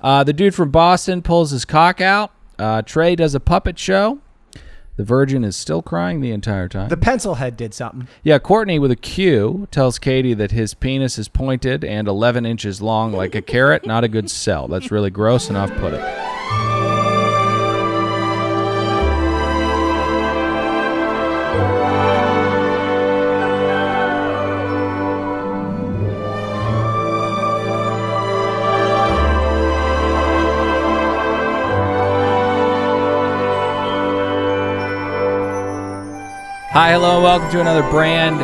The dude from Boston pulls his cock out. Trey does a puppet show. The virgin is still crying the entire time. The pencil head did something. Yeah, Courtney with a Q tells Katie that his penis is pointed and 11 inches long like a carrot. Not a good sell. That's really gross and off-putting. Hi, hello, and welcome to another brand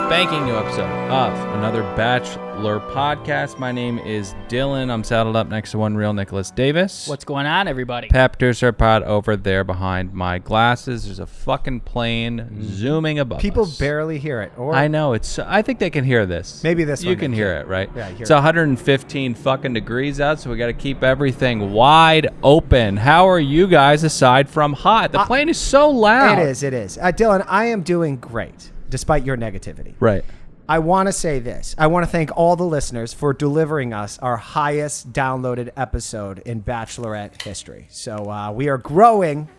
spanking new episode of another Bachelor podcast. My name is Dylan. I'm saddled up next to one real Nicholas Davis. What's going on, everybody? Pat producer pod over there behind my glasses. There's a fucking plane zooming above People us. barely hear it. Or I know. I think they can hear this. Maybe this one you can hear it, right? Yeah, I hear it's it. 115 fucking degrees out, so we got to keep everything wide open. How are you guys aside from hot? The plane is so loud. It is. Dylan, I am doing great, despite your negativity. Right. I want to say this. I want to thank all the listeners for delivering us our highest downloaded episode in Bachelorette history. So we are growing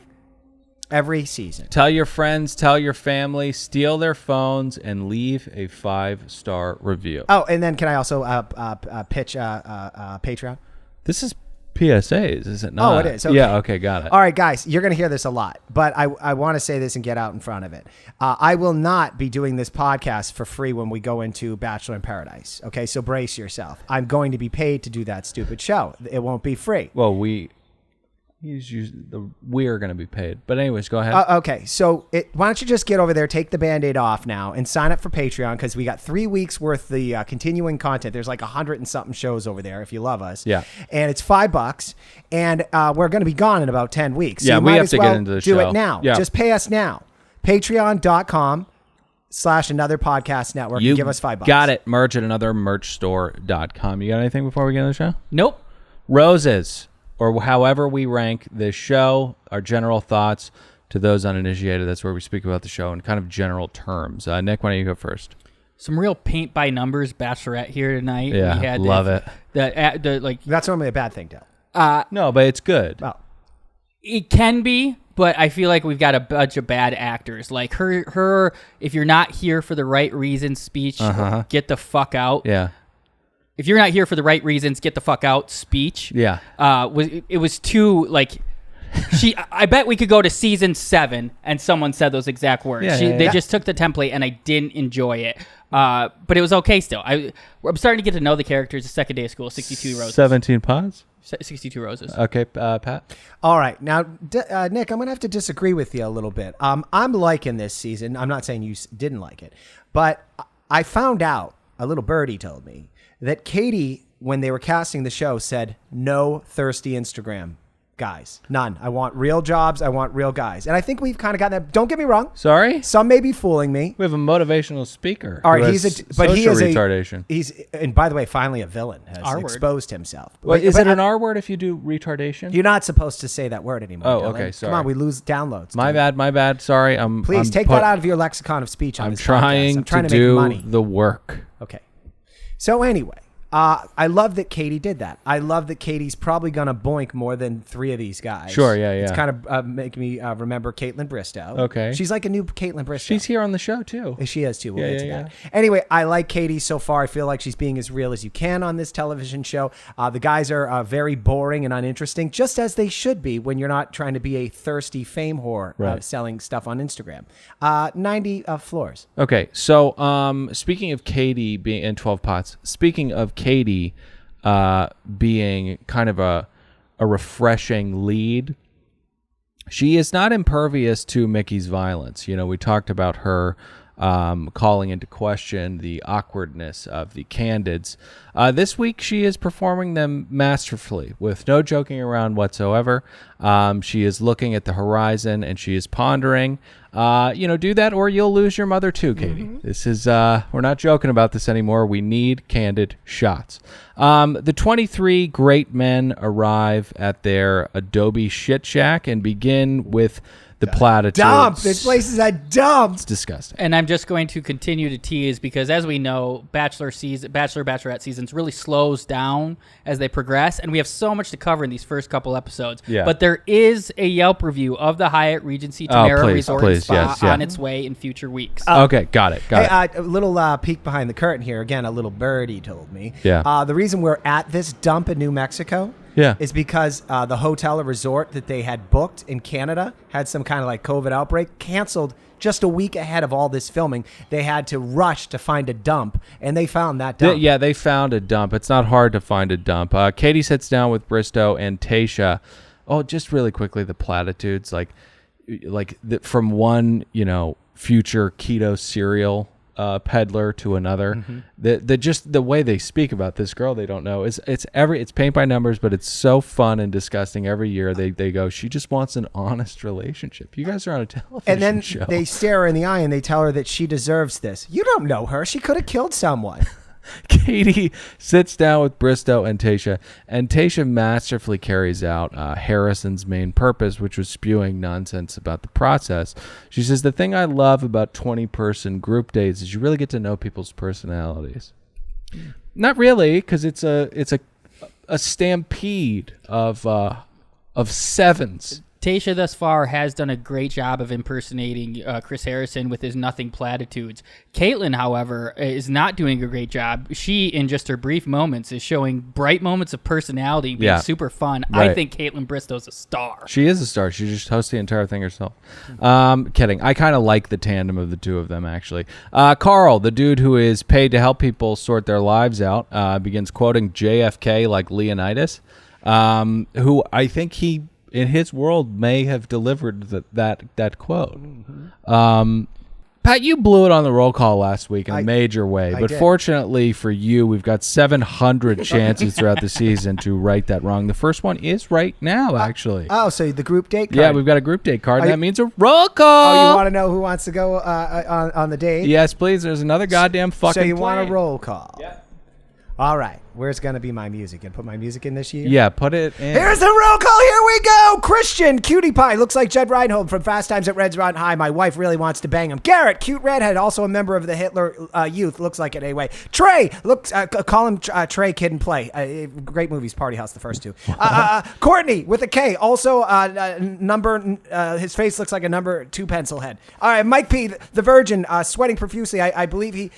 every season. Tell your friends, tell your family, steal their phones, and leave a 5-star review. Oh, and then can I also pitch Patreon? This is PSAs, is it not? Oh, it is. Okay. Yeah, okay, got it. All right, guys, you're going to hear this a lot, but I want to say this and get out in front of it. I will not be doing this podcast for free when we go into Bachelor in Paradise. Okay, so brace yourself. I'm going to be paid to do that stupid show. It won't be free. Well, we're going to be paid. But anyways, go ahead. Okay, so why don't you just get over there, take the Band-Aid off now, and sign up for Patreon, because we got 3 weeks worth the continuing content. There's like 100 and something shows over there if you love us. Yeah. And it's $5, and we're going to be gone in about 10 weeks. So yeah, you we might have as to well get into the do show. it now. Yeah. Just pay us now. Patreon.com/another podcast network. You and give us $5. Got it. Merch at anothermerchstore.com. You got anything before we get into the show? Nope. Roses, or however we rank this show, our general thoughts to those uninitiated. That's where we speak about the show in kind of general terms. Nick, why don't you go first? Some real paint by numbers Bachelorette here tonight. Yeah, we had love it. That's normally a bad thing, Del. No, but it's good. Well, It can be, but I feel like we've got a bunch of bad actors. Like her if you're not here for the right reasons speech, get the fuck out. Yeah. If you're not here for the right reasons, get the fuck out speech. Yeah. It was too, like, I bet we could go to season 7 and someone said those exact words. Yeah, They just took the template and I didn't enjoy it. But it was okay still. I'm starting to get to know the characters. The second day of school, 62 roses. 17 pods? 62 roses. Okay, Pat? all right. Now, Nick, I'm going to have to disagree with you a little bit. I'm liking this season. I'm not saying you didn't like it, but I found out, a little birdie told me, that Katie, when they were casting the show, said, no thirsty Instagram guys. None. I want real jobs. I want real guys. And I think we've kind of gotten that. Don't get me wrong. Sorry? Some may be fooling me. We have a motivational speaker. All right, who he has is retardation. And by the way, finally a villain has R-word. exposed himself. Wait, is it an R word if you do retardation? You're not supposed to say that word anymore. Oh, Dylan. okay, sorry. Come on, we lose downloads. My bad. Sorry. Please take that out of your lexicon of speech on I'm this podcast. trying I'm trying to to make do money. the work. Okay. So anyway, I love that Katie did that. I love that Katie's probably going to boink more than 3 of these guys. Sure, yeah. It's kind of making me remember Caitlin Bristow. Okay. She's like a new Caitlin Bristow. She's here on the show, too. She is too. We'll Yeah, get to yeah, that. Anyway, I like Katie so far. I feel like she's being as real as you can on this television show. The guys are very boring and uninteresting, just as they should be when you're not trying to be a thirsty fame whore Right. selling stuff on Instagram. 90 floors. Okay, so speaking of Katie being in 12 Pots, speaking of Katie being kind of a refreshing lead, she is not impervious to Mickey's violence. You know, we talked about her calling into question the awkwardness of the candidates. This week, she is performing them masterfully with no joking around whatsoever. She is looking at the horizon and she is pondering, do that or you'll lose your mother too, Katie. Mm-hmm. This is, we're not joking about this anymore. We need candid shots. The 23 great men arrive at their Adobe shit shack and begin with the platitudes. Dump. This place is a dump. It's disgusting. And I'm just going to continue to tease because, as we know, Bachelorette season seasons really slows down as they progress, and we have so much to cover in these first couple episodes. Yeah. But there is a Yelp review of the Hyatt Regency Tamara Resort and Spa yes, yeah. on its way in future weeks. Okay, got it. A little peek behind the curtain here. Again, a little birdie told me. Yeah. The reason we're at this dump in New Mexico is because the hotel or resort that they had booked in Canada had some kind of like COVID outbreak, canceled just a week ahead of all this filming. They had to rush to find a dump, and they found that dump. They found a dump. It's not hard to find a dump. Katie sits down with Bristow and Tayshia. Oh, just really quickly, the platitudes, from one, future keto cereal peddler to another. The way they speak about this girl they don't know is it's paint by numbers, but it's so fun and disgusting. Every year they go, she just wants an honest relationship. You guys are on a television and then show. They stare her in the eye and they tell her that she deserves this. You don't know her. She could have killed someone. Katie sits down with Bristow and Tayshia masterfully carries out Harrison's main purpose, which was spewing nonsense about the process. She says, the thing I love about 20-person group dates is you really get to know people's personalities. Not really, because it's a stampede of sevens. Tayshia thus far has done a great job of impersonating Chris Harrison with his nothing platitudes. Caitlin, however, is not doing a great job. She, in just her brief moments, is showing bright moments of personality, being super fun. Right. I think Caitlin Bristow's a star. She is a star. She just hosts the entire thing herself. Kidding. I kind of like the tandem of the two of them, actually. Carl, the dude who is paid to help people sort their lives out, begins quoting JFK like Leonidas, who I think he, in his world, may have delivered that quote. Pat, you blew it on the roll call last week in a major way, but fortunately for you, we've got 700 chances throughout the season to right that wrong. The first one is right now, actually. So the group date card? Yeah, we've got a group date card. That means a roll call. Oh, you want to know who wants to go on the date? Yes, please. There's another goddamn fucking So you plane. want a roll call? Yeah. All right. Where's going to be my music? And put my music in this year? Yeah, put it in. Here's the roll call. Here we go. Christian, cutie pie. Looks like Jed Reinhold from Fast Times at Red's Run High. My wife really wants to bang him. Garrett, cute redhead, also a member of the Hitler Youth. Looks like it anyway. Trey, looks. Call him Trey Kid and Play. Great movies, Party House, the first two. Courtney with a K, also number. His face looks like a number 2 pencil head. All right, Mike P, the Virgin, sweating profusely. I believe he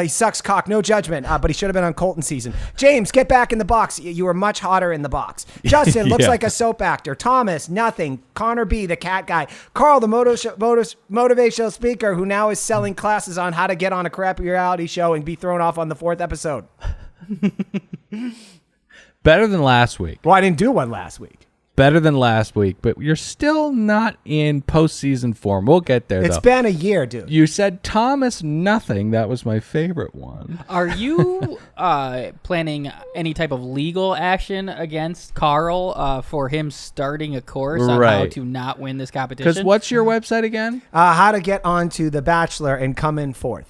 sucks cock. No judgment, but he should have been on Colton season. James, get back in the box. You were much hotter in the box. Justin looks like a soap actor. Thomas, nothing. Connor B, the cat guy. Carl, the motivational speaker who now is selling classes on how to get on a crappy reality show and be thrown off on the 4th episode. Better than last week. Well, I didn't do one last week. Better than last week, but you're still not in postseason form. We'll get there, It's though. been a year, dude. You said Thomas nothing. That was my favorite one. Are you planning any type of legal action against Carl for him starting a course on how to not win this competition? Because what's your website again? How to get onto The Bachelor and come in 4th.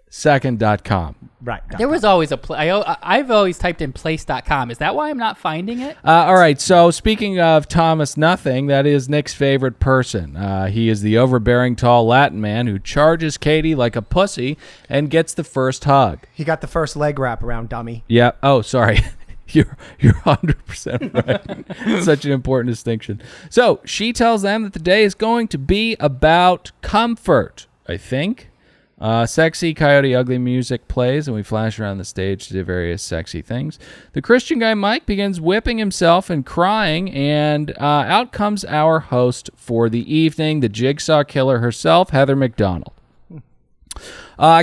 Second.com. Right. There was always I've always typed in place.com. Is that why I'm not finding it? All right. So speaking of Thomas Nothing, that is Nick's favorite person. He is the overbearing tall Latin man who charges Katie like a pussy and gets the first hug. He got the first leg wrap around, dummy. Yeah. Oh, sorry. You're 100% right. Such an important distinction. So she tells them that the day is going to be about comfort, I think. Sexy Coyote Ugly music plays, and we flash around the stage to do various sexy things. The Christian guy, Mike, begins whipping himself and crying, and out comes our host for the evening, the Jigsaw Killer herself, Heather McDonald.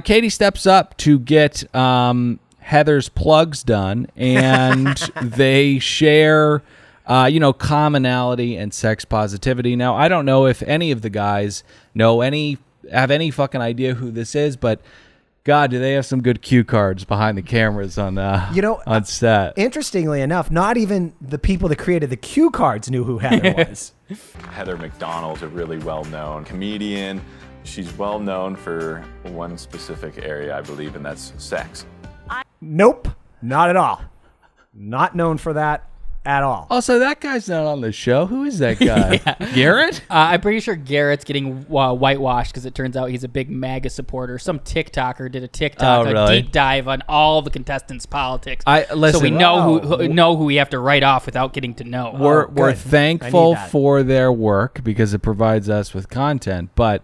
Katie steps up to get Heather's plugs done, and they share commonality and sex positivity. Now, I don't know if any of the guys have any fucking idea who this is, but God, do they have some good cue cards behind the cameras on set. Interestingly enough, not even the people that created the cue cards knew who Heather was. Heather McDonald's a really well-known comedian. She's well-known for one specific area, I believe, and that's sex. Nope, not at all. Not known for that at all. Also, that guy's not on the show. Who is that guy? Garrett? I'm pretty sure Garrett's getting whitewashed because it turns out he's a big MAGA supporter. Some TikToker did a TikTok, a deep dive on all the contestants' politics. Listen, so we know who we have to write off without getting to know. We're thankful for their work because it provides us with content, but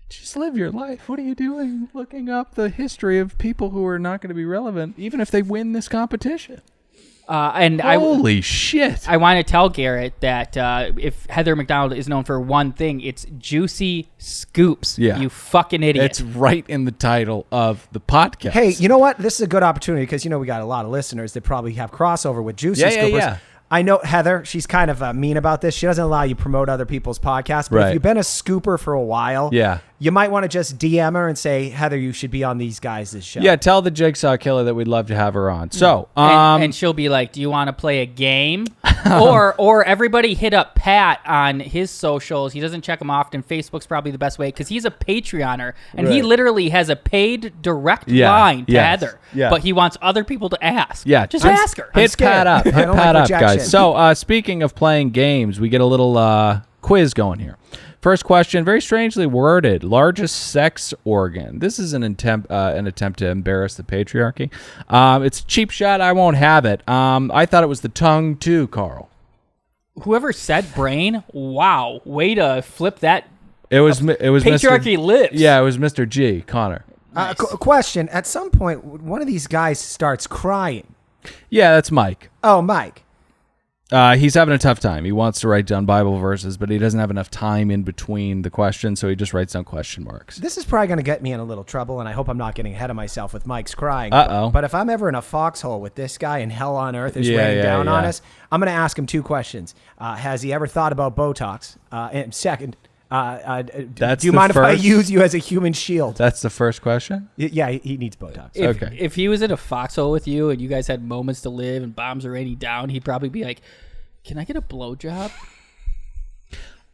just live your life. What are you doing looking up the history of people who are not going to be relevant, even if they win this competition? Holy shit. I want to tell Garrett that if Heather McDonald is known for one thing, it's juicy scoops. Yeah. You fucking idiot. It's right in the title of the podcast. Hey, you know what? This is a good opportunity because, we got a lot of listeners that probably have crossover with Juicy Scoopers. Yeah. I know Heather, she's kind of mean about this. She doesn't allow you to promote other people's podcasts. But if you've been a scooper for a while, you might want to just DM her and say, Heather, you should be on these guys' show. Yeah, tell the Jigsaw Killer that we'd love to have her on. So, and she'll be like, do you want to play a game? or everybody hit up Pat on his socials. He doesn't check them often. Facebook's probably the best way because he's a Patreoner. And he literally has a paid direct line to Heather. Yeah. But he wants other people to ask. Yeah. Just ask her. Hit Pat up. Hit Pat up, guys. So, speaking of playing games, we get a little quiz going here. First question, very strangely worded. Largest sex organ. This is an attempt to embarrass the patriarchy. It's a cheap shot. I won't have it. I thought it was the tongue too, Carl. Whoever said brain, wow, way to flip that. It was patriarchy lives. Yeah, it was Mr. G, Connor. Nice. Question: at some point, one of these guys starts crying. Yeah, that's Mike. Oh, Mike. He's having a tough time. He wants to write down Bible verses, but he doesn't have enough time in between the questions, so he just writes down question marks. This is probably going to get me in a little trouble, and I hope I'm not getting ahead of myself with Mike's crying. Uh-oh. But if I'm ever in a foxhole with this guy and hell on earth is raining down on us, I'm going to ask him two questions. Has he ever thought about Botox? And second, do you mind if I use you as a human shield? That's the first question? Yeah, he needs Botox. If he was in a foxhole with you and you guys had moments to live and bombs are raining down, he'd probably be like, can I get a blowjob?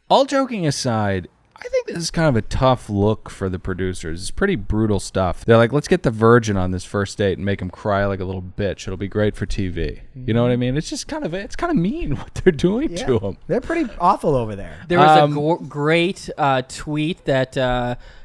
All joking aside, I think this is kind of a tough look for the producers. It's pretty brutal stuff. They're like, let's get the virgin on this first date and make him cry like a little bitch. It'll be great for TV. You know what I mean? It's just kind of mean what they're doing to him. They're pretty awful over there. There was a great tweet that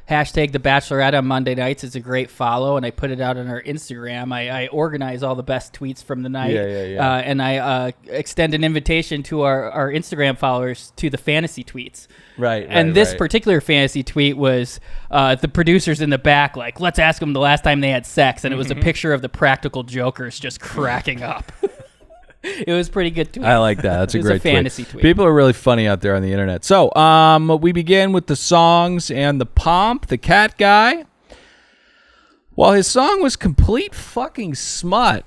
hashtag the Bachelorette on Monday nights is a great follow, and I put it out on our Instagram. I organize all the best tweets from the night, and I extend an invitation to our Instagram followers to the fantasy tweets. Right. And this particular fantasy tweet was the producers in the back, like, let's ask them the last time they had sex, and it was a picture of the Practical Jokers just cracking up. It was pretty good tweet. I like that. That's a great fantasy tweet. People are really funny out there on the internet. So, we begin with the songs and the pomp. The cat guy, while his song was complete fucking smut,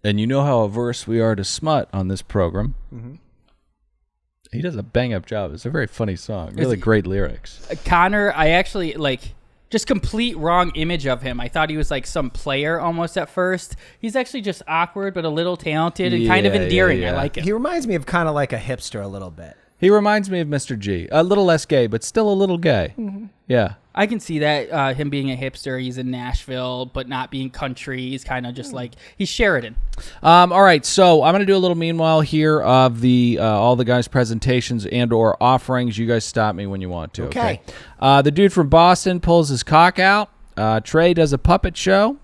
and you know how averse we are to smut on this program, he does a bang-up job. It's a very funny song. Really great lyrics. Connor, I actually, just complete wrong image of him. I thought he was like some player almost at first. He's actually just awkward, but a little talented and kind of endearing. I like it. He reminds me of kind of like a hipster a little bit. He reminds me of Mr. G. A little less gay, but still a little gay. Yeah. I can see that, him being a hipster. He's in Nashville, but not being country. He's kind of just like, he's Sheridan. All right, so I'm going to do a little meanwhile here of the all the guys' presentations and or offerings. You guys stop me when you want to, okay? The dude from Boston pulls his cock out. Trey does a puppet show.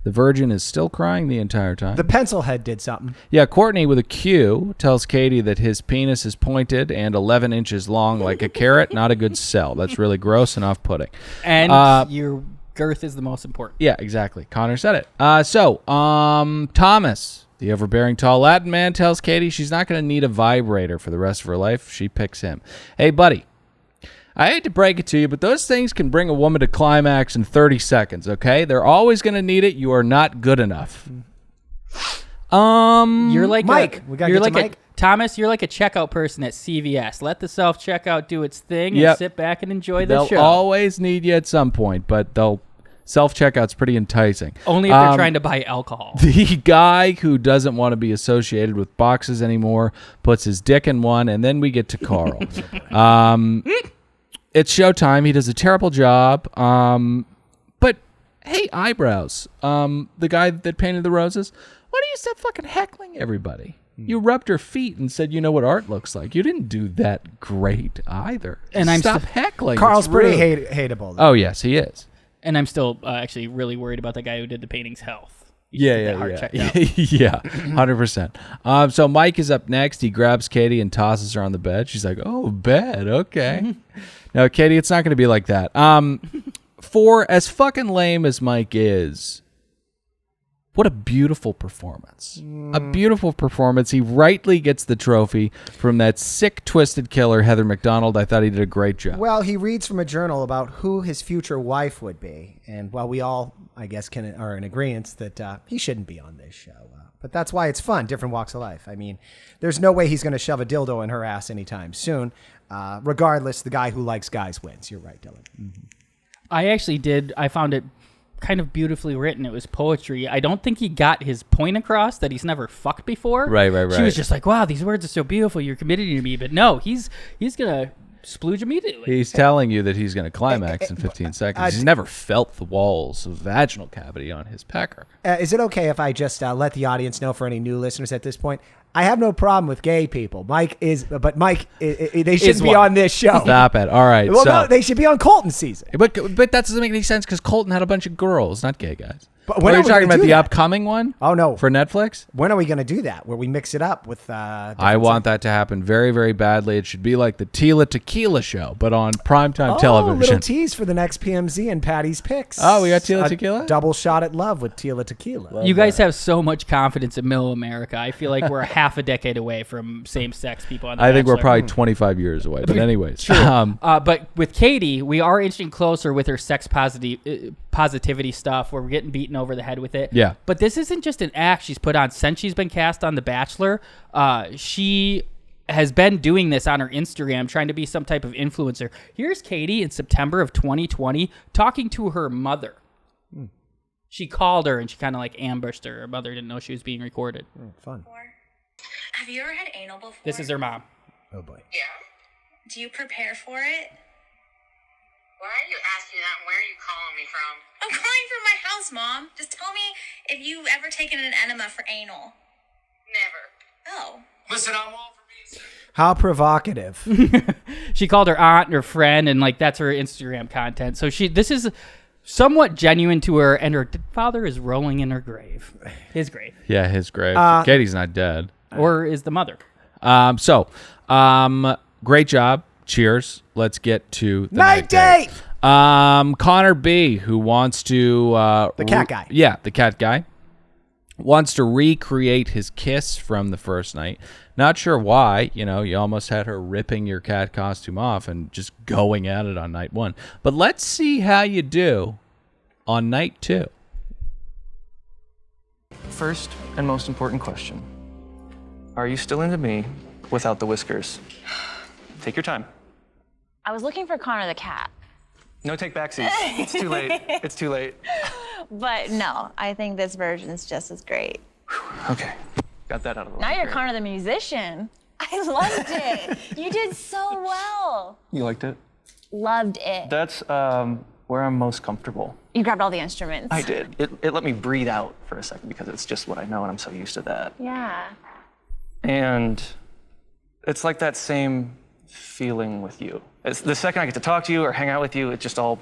The virgin is still crying the entire time. The pencil head did something. Yeah, Courtney with a Q tells Katie that his penis is pointed and 11 inches long like a carrot. Not a good sell. That's really gross and off-putting. And your girth is the most important. Yeah, exactly. Connor said it. Thomas, the overbearing tall Latin man, tells Katie she's not going to need a vibrator for the rest of her life. She picks him. Hey, buddy. I hate to break it to you, but those things can bring a woman to climax in 30 seconds, okay? They're always going to need it. You are not good enough. You're like Mike. We gotta get to Mike. Thomas, you're like a checkout person at CVS. Let the self-checkout do its thing and sit back and enjoy the show. They'll always need you at some point, but self-checkout's pretty enticing. Only if they're trying to buy alcohol. The guy who doesn't want to be associated with boxes anymore puts his dick in one, and then we get to Carl. It's showtime. He does a terrible job. But, hey, eyebrows. The guy that painted the roses, Why don't you stop fucking heckling everybody? You rubbed her feet and said, you know what art looks like. You didn't do that great either. And Stop heckling. Carl's It's pretty rude. hateable. Oh, yes, he is. And I'm still actually really worried about the guy who did the painting's health. Yeah, heart yeah. checked out. Yeah, 100%. So Mike is up next. He grabs Katie and tosses her on the bed. She's like, oh, bed, okay. No, Katie, it's not going to be like that. For as fucking lame as Mike is, what a beautiful performance. A beautiful performance. He rightly gets the trophy from that sick, twisted killer, Heather McDonald. I thought he did a great job. Well, he reads from a journal about who his future wife would be. And while we all, I guess, are in agreement that he shouldn't be on this show. But that's why it's fun, different walks of life. I mean, there's no way he's going to shove a dildo in her ass anytime soon. Regardless, the guy who likes guys wins. You're right, Dylan. Mm-hmm. I found it kind of beautifully written. It was poetry. I don't think he got his point across that he's never fucked before. Right. She was just like, wow, these words are so beautiful. You're committed to me. But no, he's going to splooge immediately. He's telling you that he's going to climax in 15 seconds. He's never felt the walls of vaginal cavity on his pecker. Is it okay if I just let the audience know for any new listeners at this point? I have no problem with gay people. Mike, they shouldn't be on this show. Stop it. All right. Well, no, they should be on Colton's season. But that doesn't make any sense because Colton had a bunch of girls, not gay guys. But When when are are you we talking gonna about do the that? upcoming one? Oh, no. For Netflix? When are we going to do that, where we mix it up with I want that to happen very, very badly. It should be like the Tila Tequila show, but on primetime television. Little tease for the next PMZ and Paddy's picks. Oh, we got Tila Tequila? Double shot at love with Tila Tequila. You guys have so much confidence in middle America. I feel like we're a half a decade away from same-sex people on The I think we're Bachelor. probably 25 years away. But anyways. But with Katie, we are inching closer with her sex positivity stuff where we're getting beaten over the head with it. Yeah. But this isn't just an act she's put on. Since she's been cast on The Bachelor, she has been doing this on her Instagram, trying to be some type of influencer. Here's Katie in September of 2020 talking to her mother. She called her and she kind of like ambushed her. Her mother didn't know she was being recorded. Fun. Have you ever had anal before? This is her mom. Oh, boy. Yeah. Do you prepare for it? Why are you asking that? Where are you calling me from? I'm calling from my house, Mom. Just tell me if you've ever taken an enema for anal. Never. Oh. Listen, I'm all for being serious. How provocative. She called her aunt and her friend, and like that's her Instagram content. So this is somewhat genuine to her, and her father is rolling in her grave. His grave. Yeah, his grave. Katie's not dead. Or is the mother. Great job. Cheers. Let's get to the Night date! Connor B, who wants to... The cat guy. Yeah, the cat guy. Wants to recreate his kiss from the first night. Not sure why. You know, you almost had her ripping your cat costume off and just going at it on night one. But let's see how you do on night two. First and most important question. Are you still into me without the whiskers? Take your time. I was looking for Connor the cat. No take backsies. It's too late. It's too late. But no, I think this version is just as great. Okay. Got that out of the way. Now you're Great. Connor the musician. I loved it. You did so well. You liked it? Loved it. That's where I'm most comfortable. You grabbed all the instruments. I did. It let me breathe out for a second because it's just what I know and I'm so used to that. Yeah. And it's like that same feeling with you. It's the second I get to talk to you or hang out with you, it just all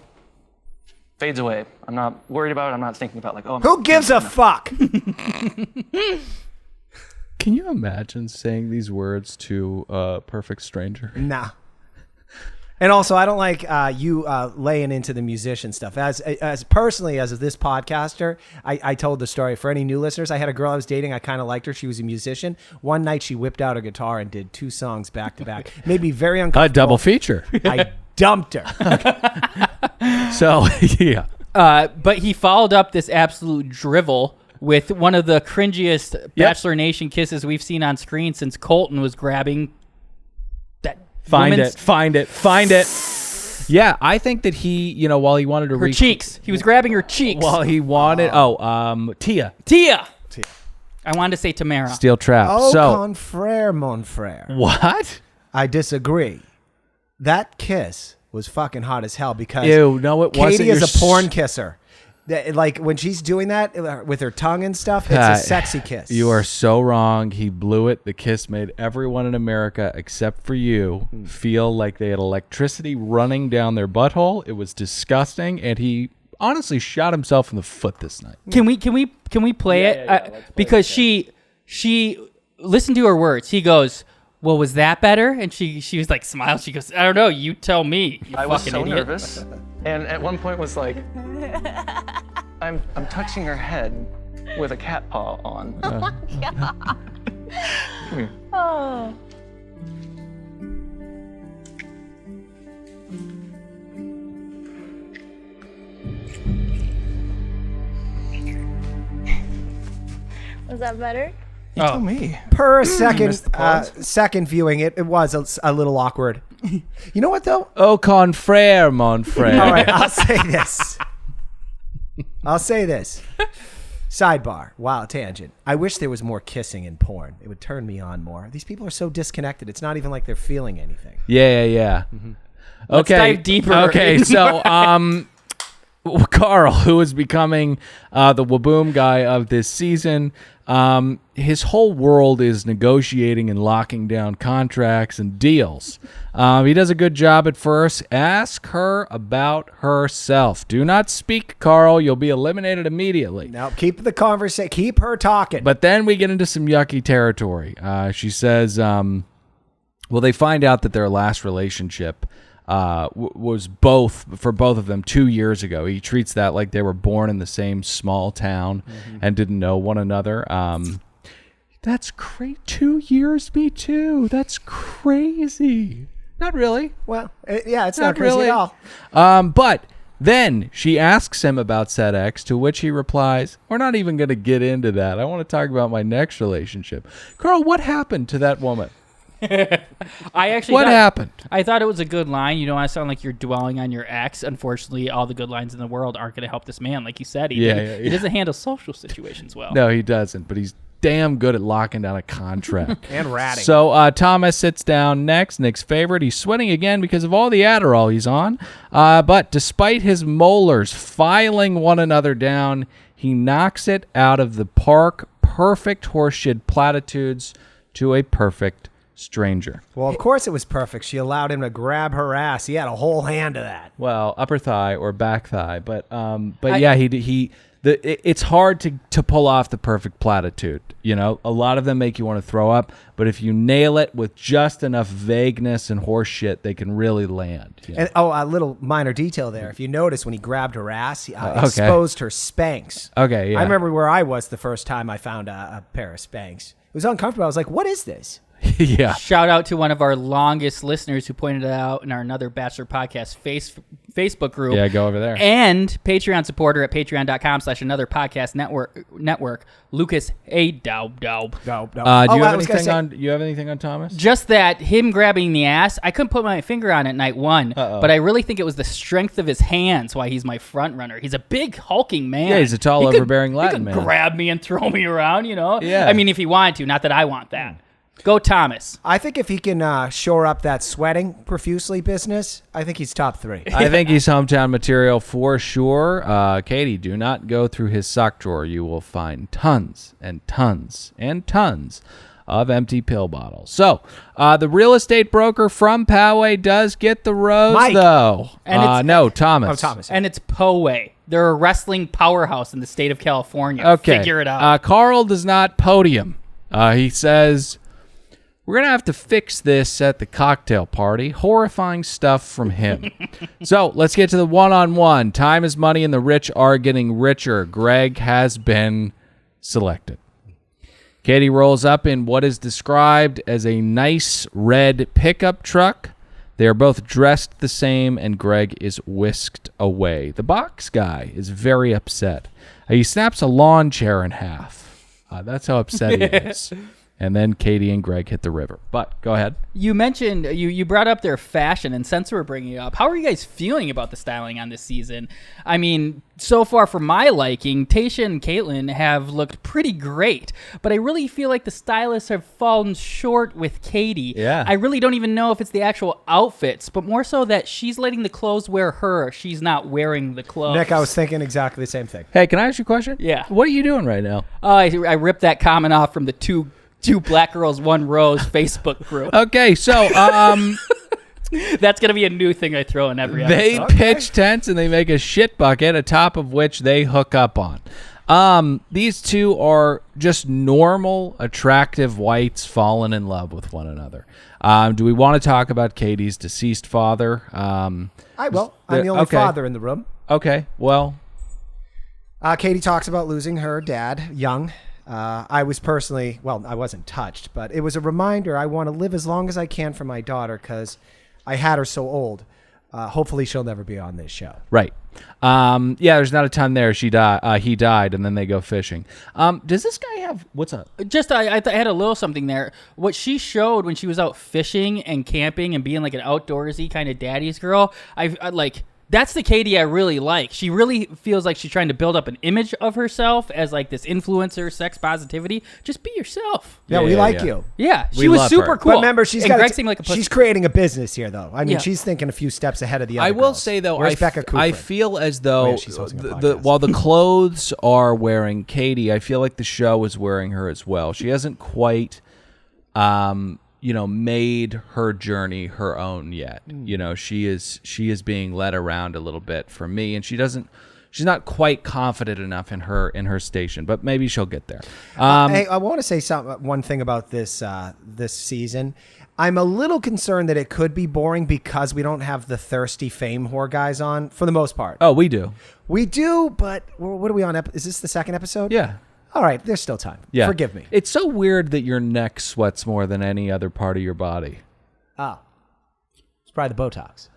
fades away. I'm not worried about it. I'm not thinking about like, oh, Who gives a fuck? Can you imagine saying these words to a perfect stranger? Nah. And also, I don't like you laying into the musician stuff. As personally as this podcaster, I told the story for any new listeners. I had a girl I was dating. I kind of liked her. She was a musician. One night, she whipped out a guitar and did 2 songs back to back. Made me very uncomfortable. A double feature. I dumped her. So, yeah. But he followed up this absolute drivel with one of the cringiest Bachelor Nation kisses we've seen on screen since Colton was grabbing that Find woman's it. Yeah, I think that he, you know, while he wanted to... her cheeks. He was grabbing her cheeks. While he wanted... Tia. Tia. I wanted to say Tamara. Steel trap. Oh, so, confrere, mon frere. what? I disagree. That kiss was fucking hot as hell because Ew, no, it wasn't. Katie is You're a porn kisser. Like when she's doing that with her tongue and stuff, it's a sexy kiss. You are so wrong. He blew it. The kiss made everyone in America, except for you, feel like they had electricity running down their butthole. It was disgusting, and he honestly shot himself in the foot this night. Can we play it? let's play Because she listened to her words. He goes, "Well, was that better?" And she was like, smiled. She goes, "I don't know. You tell me." You I was fucking so idiot. nervous, and at one point was like, I'm touching her head with a cat paw on. Oh. Was that better? You tell me. Per missed the pause. second viewing, it was a little awkward. You know what though? Oh, confrere, monfrere. All right, I'll say this. Sidebar. Wow, tangent. I wish there was more kissing in porn. It would turn me on more. These people are so disconnected. It's not even like they're feeling anything. Yeah. Let's Okay. dive deeper. Okay, so Carl, who is becoming the Waboom guy of this season, his whole world is negotiating and locking down contracts and deals. He does a good job at first. Ask her about herself. Do not speak, Carl. You'll be eliminated immediately. Now keep the conversation. Keep her talking. But then we get into some yucky territory. She says, well, they find out that their last relationship was for both of them 2 years ago. He treats that like they were born in the same small town and didn't know one another. That's great. 2 years, me too. That's crazy. Not really. Well, yeah, it's not crazy really at all. But then she asks him about said ex, to which he replies, "We're not even going to get into that. I want to talk about my next relationship." Carl, what happened to that woman? What happened? I thought it was a good line. You don't want to sound like you're dwelling on your ex. Unfortunately, all the good lines in the world aren't going to help this man. Like you said, he doesn't handle social situations well. No, he doesn't, but he's damn good at locking down a contract. And ratting. So Thomas sits down next, Nick's favorite. He's sweating again because of all the Adderall he's on. But despite his molars filing one another down, he knocks it out of the park. Perfect horseshit platitudes to a perfect stranger. Well, of course it was perfect. She allowed him to grab her ass. He had a whole hand of that. Well, upper thigh or back thigh, but it's hard to pull off the perfect platitude. You know, a lot of them make you want to throw up, but if you nail it with just enough vagueness and horse shit, they can really land. You know? And a little minor detail there. If you notice, when he grabbed her ass, he exposed her Spanx. Okay, yeah. I remember where I was the first time I found a pair of Spanx. It was uncomfortable. I was like, "What is this?" Yeah. Shout out to one of our longest listeners who pointed it out in our Another Bachelor podcast Facebook group. Yeah, go over there. And Patreon supporter at patreon.com/Another Podcast Network, Lucas A. Daub. Do you have anything on Thomas? Just that him grabbing the ass, I couldn't put my finger on it night one, but I really think it was the strength of his hands why he's my front runner. He's a big hulking man. Yeah, he's a tall, overbearing Latin man. He could grab me and throw me around, you know? Yeah. I mean, if he wanted to, not that I want that. Go Thomas. I think if he can shore up that sweating profusely business, I think he's top 3. I think he's hometown material for sure. Katie, do not go through his sock drawer. You will find tons and tons and tons of empty pill bottles. So, the real estate broker from Poway does get the rose, Mike. though. And Thomas. Oh, Thomas. And it's Poway. They're a wrestling powerhouse in the state of California. Okay. Figure it out. Carl does not podium. He says, "We're going to have to fix this at the cocktail party." Horrifying stuff from him. So let's get to the one-on-one. Time is money and the rich are getting richer. Greg has been selected. Katie rolls up in what is described as a nice red pickup truck. They are both dressed the same, and Greg is whisked away. The box guy is very upset. He snaps a lawn chair in half. That's how upset he is. And then Katie and Greg hit the river. But go ahead. You mentioned, you brought up their fashion, and since we're bringing it up, how are you guys feeling about the styling on this season? I mean, so far for my liking, Tayshia and Caitlin have looked pretty great, but I really feel like the stylists have fallen short with Katie. Yeah. I really don't even know if it's the actual outfits, but more so that she's letting the clothes wear her. She's not wearing the clothes. Nick, I was thinking exactly the same thing. Hey, can I ask you a question? Yeah. What are you doing right now? I ripped that comment off from the two Black Girls, One Rose Facebook group. Okay, so That's going to be a new thing I throw in every episode. they pitch tents and they make a shit bucket, atop of which they hook up on. These two are just normal, attractive whites falling in love with one another. Do we want to talk about Katie's deceased father? I will. I'm the only okay. father in the room. Okay, well, Katie talks about losing her dad young. I was personally, well, I wasn't touched, but it was a reminder I want to live as long as I can for my daughter because I had her so old. Hopefully she'll never be on this show. right. Yeah, there's not a ton there. He died, and then they go fishing. Does this guy have, what's up? Just, I had a little something there. What she showed when she was out fishing and camping and being like an outdoorsy kind of daddy's girl, I like... That's the Katie I really like. She really feels like she's trying to build up an image of herself as like this influencer, sex positivity. Just be yourself. Yeah, we like you. Yeah, We she was love super her. cool. But remember, she's and got. Greg seemed like a pussy. She's creating a business here, though. I mean, Yeah. she's thinking a few steps ahead of the other. I will girls. say though, Where's Becca Cooper? I feel as though yeah, she's hosting a podcast. while the clothes are wearing Katie, I feel like the show is wearing her as well. She hasn't quite, made her journey her own yet. She is being led around a little bit for me, and she's not quite confident enough in her station, but maybe she'll get there. Hey, I want to say one thing about this season. I'm a little concerned that it could be boring because we don't have the thirsty fame whore guys on for the most part. Oh, we do. We do, but what are we on? Is this the second episode? Yeah. All right, there's still time. Yeah. Forgive me. It's so weird that your neck sweats more than any other part of your body. Oh. It's probably the Botox.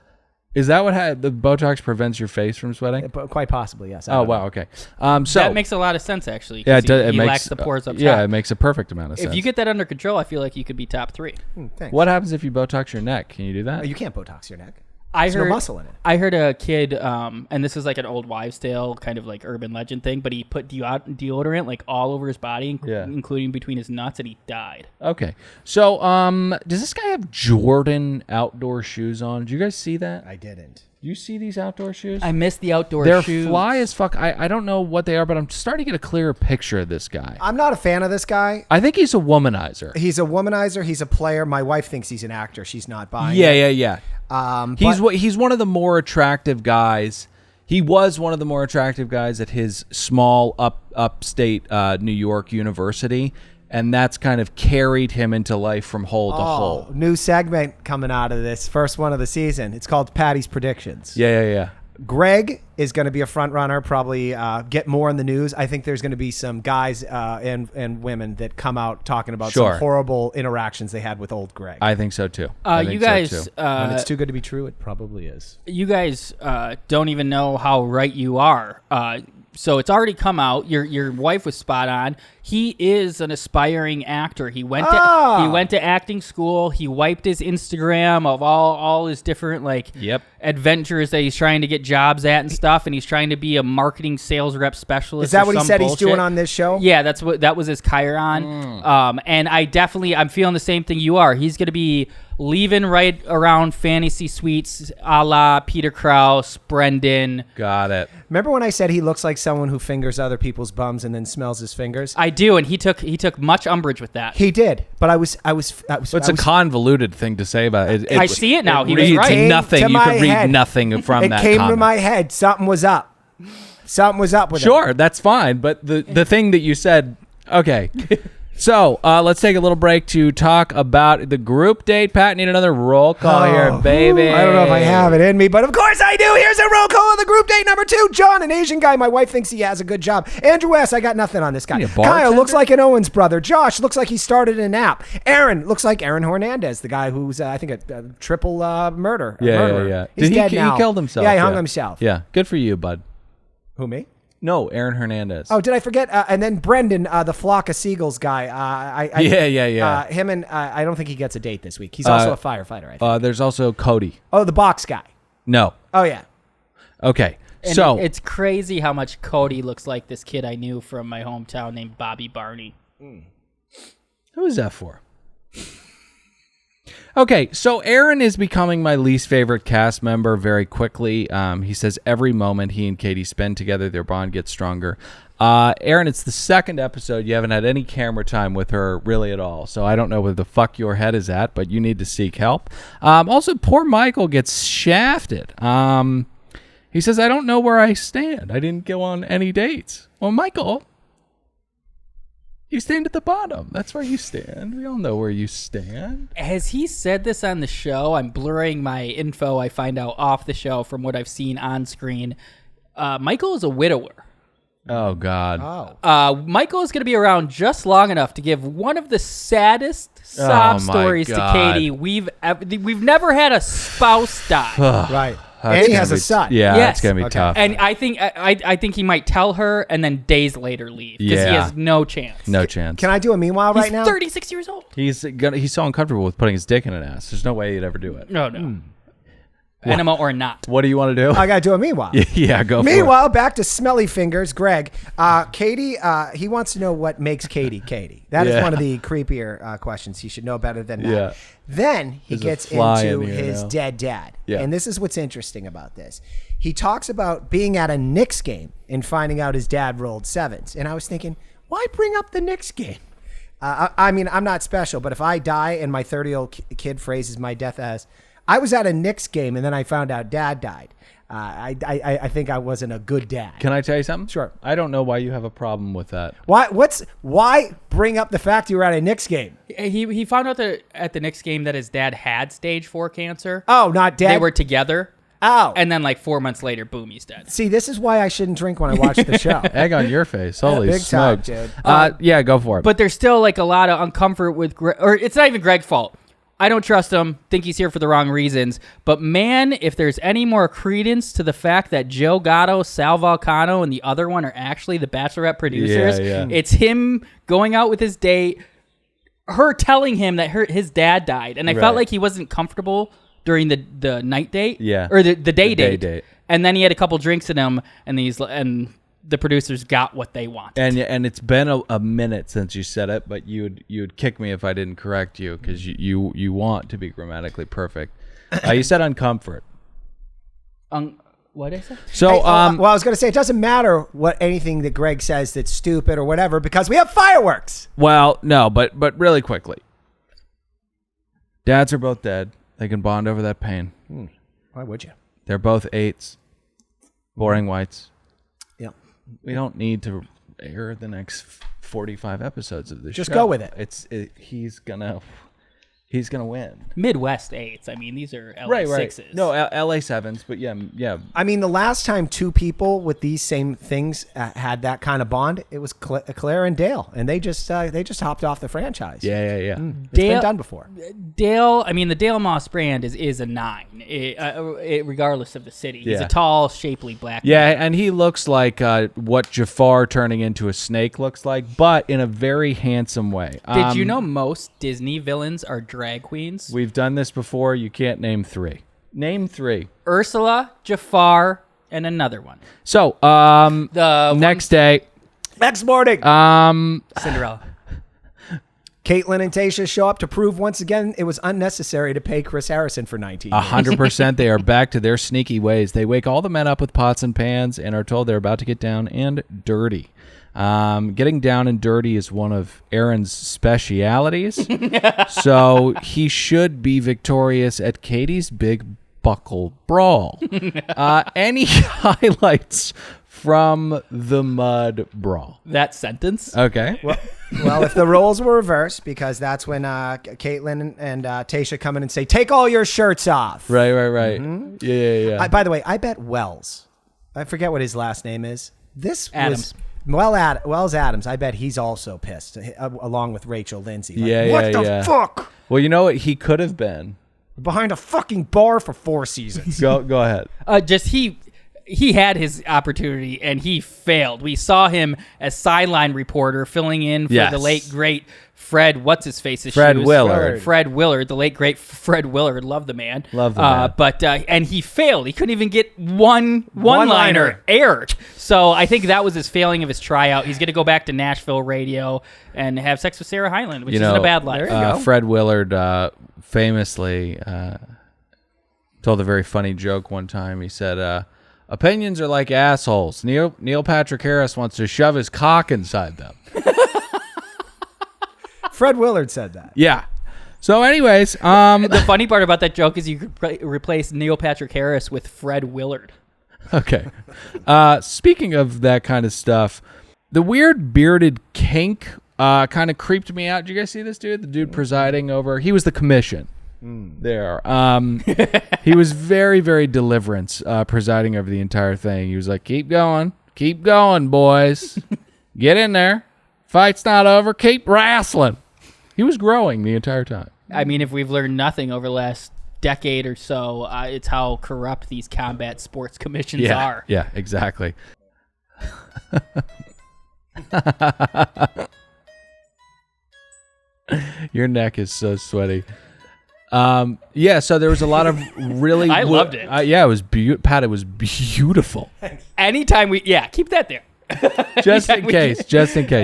Is that what the Botox prevents your face from sweating? Quite possibly, yes. Oh, wow. Okay. So that makes a lot of sense, actually. yeah, 'Cause it he makes lacks the pores up top. Yeah, it makes a perfect amount of sense. If you get that under control, I feel like you could be top 3. Thanks. What happens if you Botox your neck? Can you do that? You can't Botox your neck. I There's no muscle in it. I heard a kid, and this is like an old wives' tale, kind of like urban legend thing, but he put deodorant like all over his body, including between his nuts, and he died. Okay. So, does this guy have Jordan outdoor shoes on? Did you guys see that? I didn't. Do you see these outdoor shoes? I missed the outdoor They're shoes. fly as fuck. I don't know what they are, but I'm starting to get a clearer picture of this guy. I'm not a fan of this guy. I think he's a womanizer. He's a womanizer. He's a player. My wife thinks he's an actor. She's not buying Yeah, it. yeah, yeah. He's one of the more attractive guys. He was one of the more attractive guys at his small upstate New York university, and that's kind of carried him into life from hole to hole. New segment coming out of this first one of the season. It's called Paddy's Predictions. Yeah. Greg is going to be a front runner, probably get more in the news. I think there's going to be some guys and women that come out talking about some horrible interactions they had with old Greg. I think so too. You guys, when it's too good to be true, it probably is. You guys don't even know how right you are. So it's already come out. Your wife was spot on. He is an aspiring actor. He went to acting school. He wiped his Instagram of all his different adventures that he's trying to get jobs at and stuff. And he's trying to be a marketing sales rep specialist. Is that or what he some said bullshit. he's doing on this show? Yeah, that was his Chiron. And I'm feeling the same thing you are. He's going to be leaving right around Fantasy Suites, a la Peter Krause, Brendan. Got it. Remember when I said he looks like someone who fingers other people's bums and then smells his fingers? I do, and he took much umbrage with that. He did, but I was. It's a convoluted thing to say about it. I see it now. He was reads right. nothing. You could read nothing from that. It came to comment. my head. Something was up. Something was up with it. Sure, that's fine. But the thing that you said, okay. So let's take a little break to talk about the group date. Pat, need another roll call here, baby. I don't know if I have it in me, but of course I do. Here's a roll call of the group date number 2. John, an Asian guy. My wife thinks he has a good job. Andrew S., I got nothing on this guy. Kyle looks like an Owens brother. Josh looks like he started an app. Aaron looks like Aaron Hernandez, the guy who's, I think, a triple murder. Yeah. He's dead now. He killed himself. Yeah, he hung himself. Yeah, good for you, bud. Who, me? No, Aaron Hernandez. Oh, did I forget? And then Brendan, the Flock of Seagulls guy. Yeah. Him and I don't think he gets a date this week. He's also a firefighter, I think. There's also Cody. Oh, the box guy. No. Oh, yeah. Okay. And so it's crazy how much Cody looks like this kid I knew from my hometown named Bobby Barney. who is that for? Okay, so Aaron is becoming my least favorite cast member very quickly. He says every moment he and Katie spend together, their bond gets stronger. Aaron, it's the second episode. You haven't had any camera time with her really at all. So I don't know where the fuck your head is at, but you need to seek help. Also, poor Michael gets shafted. He says, I don't know where I stand. I didn't go on any dates. Well, Michael, you stand at the bottom. That's where you stand. We all know where you stand. Has he said this on the show? I'm blurring my info I find out off the show from what I've seen on screen. Michael is a widower. Oh, God. Michael is going to be around just long enough to give one of the saddest sob stories to Katie. We've never had a spouse die. Right. And he has a son. Yeah, Yes. it's going to be tough. And I think he might tell her and then days later leave because he has no chance. No chance. Can I do a meanwhile right now? He's 36 years old. He's so uncomfortable with putting his dick in an ass. There's no way he'd ever do it. No. Enema or not. What do you want to do? I got to do a meanwhile. Yeah, go for it. Meanwhile, back to Smelly Fingers, Greg. Katie, he wants to know what makes Katie Katie. That is one of the creepier questions. He should know better than that. Yeah. Then he There's a gets fly into in here his now. dead dad. Yeah. And this is what's interesting about this. He talks about being at a Knicks game and finding out his dad rolled sevens. And I was thinking, why bring up the Knicks game? I mean, I'm not special, but if I die and my 30-year-old kid phrases my death as, I was at a Knicks game and then I found out dad died. I think I wasn't a good dad. Can I tell you something? Sure. I don't know why you have a problem with that. Why bring up the fact you were at a Knicks game? He found out that at the Knicks game that his dad had stage 4 cancer. Oh, not dad. They were together. Oh. And then like 4 months later, boom, he's dead. See, this is why I shouldn't drink when I watch the show. Egg on your face. Holy Big time, smokes. dude. Yeah, go for it. But there's still like a lot of uncomfort with Greg, or it's not even Greg's fault. I don't trust him. Think he's here for the wrong reasons. But man, if there's any more credence to the fact that Joe Gatto, Sal Vulcano, and the other one are actually the Bachelorette producers, it's him going out with his date, her telling him that his dad died. And I felt like he wasn't comfortable during the night date. Yeah. Or the day date. date. And then he had a couple drinks in him, and the producers got what they wanted. And it's been a minute since you said it, but you'd kick me if I didn't correct you because you want to be grammatically perfect. You said uncomfort. What did I say? So Well, I was going to say, it doesn't matter what anything that Greg says that's stupid or whatever because we have fireworks. well, no, but really quickly. Dads are both dead. They can bond over that pain. Why would you? They're both 8s. Boring whites. Yeah. We don't need to air the next 45 episodes of this show. Just go with it. He's gonna win. Midwest 8s. I mean, these are LA 6s. No, LA 7s, but yeah. I mean, the last time two people with these same things had that kind of bond, it was Claire and Dale, and they just hopped off the franchise. Yeah. It's been done before. Dale, I mean, the Dale Moss brand is a 9, regardless of the city. He's a tall, shapely black man. And he looks like what Jafar turning into a snake looks like, but in a very handsome way. Did you know most Disney villains are drag queens? We've done this before. You can't name 3. Name 3. Ursula, Jafar, and another one. So, next day. Next morning, Cinderella. Caitlin and Tayshia show up to prove once again it was unnecessary to pay Chris Harrison for 19 years. 100%. They are back to their sneaky ways. They wake all the men up with pots and pans and are told they're about to get down and dirty. Getting down and dirty is one of Aaron's specialities. So he should be victorious at Katie's Big Buckle Brawl. Any highlights from the mud brawl? That sentence? Okay. Well, if the roles were reversed, because that's when Caitlin and Tayshia come in and say, take all your shirts off. Right. Mm-hmm. Yeah. By the way, I bet Wells, I forget what his last name is. This Adams. Wells Adams, I bet he's also pissed, along with Rachel Lindsay. Like, what the fuck? Well, you know what he could have been? Behind a fucking bar for 4 seasons. Go ahead. he had his opportunity and he failed. We saw him as sideline reporter filling in for the late great Fred, what's his face? Fred Willard. Fred Willard, the late great Fred Willard. Love the man. But and he failed. He couldn't even get one-liner aired. So I think that was his failing of his tryout. He's going to go back to Nashville radio and have sex with Sarah Hyland, which isn't a bad life. Fred Willard famously told a very funny joke one time. He said, opinions are like assholes. Neil Patrick Harris wants to shove his cock inside them. Fred Willard said that. Yeah. So anyways, the funny part about that joke is you could replace Neil Patrick Harris with Fred Willard. Okay. Speaking of that kind of stuff, the weird bearded kink kind of creeped me out. Did you guys see this dude? The dude presiding over, he was the commission there. He was very, very Deliverance presiding over the entire thing. He was like, keep going, boys. Get in there. Fight's not over. Keep wrestling. He was growing the entire time. I mean, if we've learned nothing over the last decade or so, it's how corrupt these combat sports commissions are. Yeah, exactly. Your neck is so sweaty. So there was a lot of really... I loved it. It was Pat, it was beautiful. Anytime keep that there. Just in case.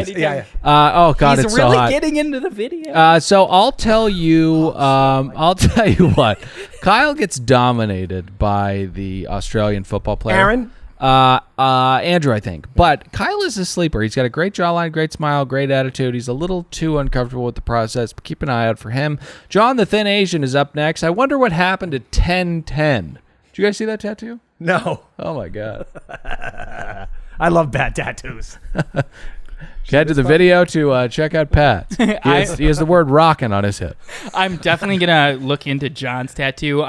Yeah. Oh God, He's it's really so hot. getting into the video. So I'll tell you what. Kyle gets dominated by the Australian football player. Aaron? Andrew, I think. But Kyle is a sleeper. He's got a great jawline, great smile, great attitude. He's a little too uncomfortable with the process, but keep an eye out for him. John the Thin Asian is up next. I wonder what happened to 1010. Did you guys see that tattoo? No. Oh my God. I love bad tattoos. Head to the video to check out Pat. He has the word rockin' on his hip. I'm definitely going to look into John's tattoo.